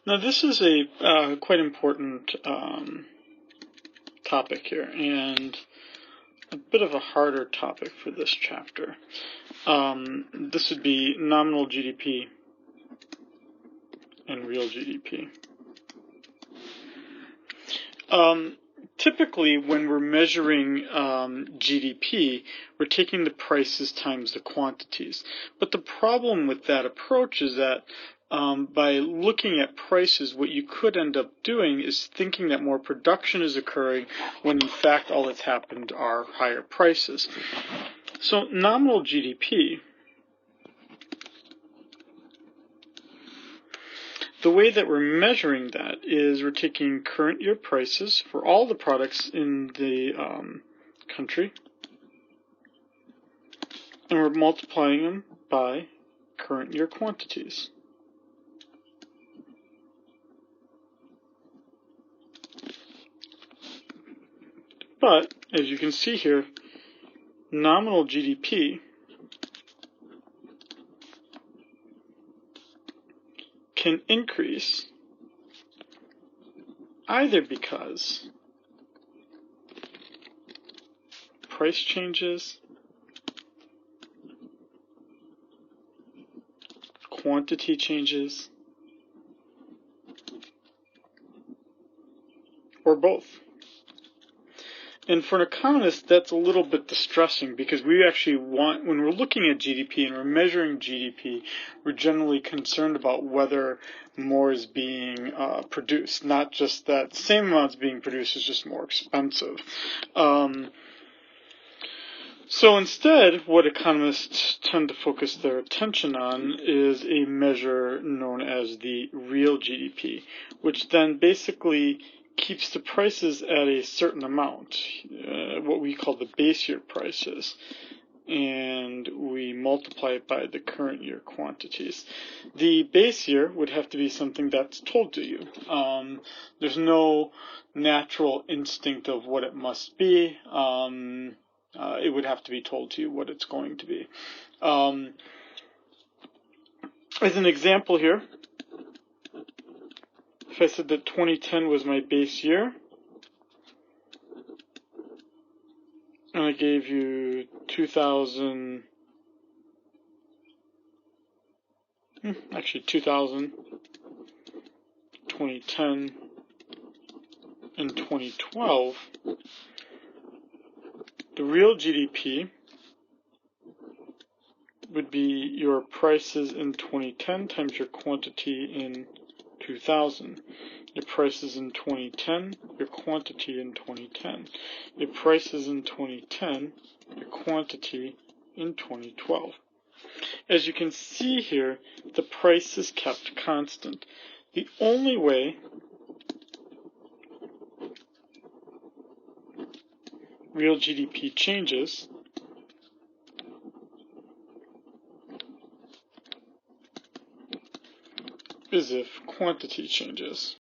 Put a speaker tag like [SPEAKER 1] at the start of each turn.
[SPEAKER 1] Now this is a quite important topic here, and a bit of a harder topic for this chapter. This would be nominal GDP and real GDP. Typically, when we're measuring GDP, we're taking the prices times the quantities. But the problem with that approach is that by looking at prices, what you could end up doing is thinking that more production is occurring when in fact all that's happened are higher prices. So nominal GDP, the way that we're measuring that is we're taking current year prices for all the products in the country, and we're multiplying them by current year quantities. But, as you can see here, nominal GDP can increase either because price changes, quantity changes, or both. And for an economist, that's a little bit distressing because we actually want, when we're looking at GDP and we're measuring GDP, we're generally concerned about whether more is being produced, not just that the same amount is being produced, is just more expensive. So instead, what economists tend to focus their attention on is a measure known as the real GDP, which then basically keeps the prices at a certain amount, what we call the base year prices, and we multiply it by the current year quantities. The base year would have to be something that's told to you. There's no natural instinct of what it must be. It would have to be told to you what it's going to be. As an example here, if I said that 2010 was my base year, and I gave you 2000, 2010, and 2012, the real GDP would be your prices in 2010 times your quantity in 2000. Your prices in 2010, your quantity in 2010. Your prices in 2010, your quantity in 2012. As you can see here, the price is kept constant. The only way real GDP changes is if quantity changes.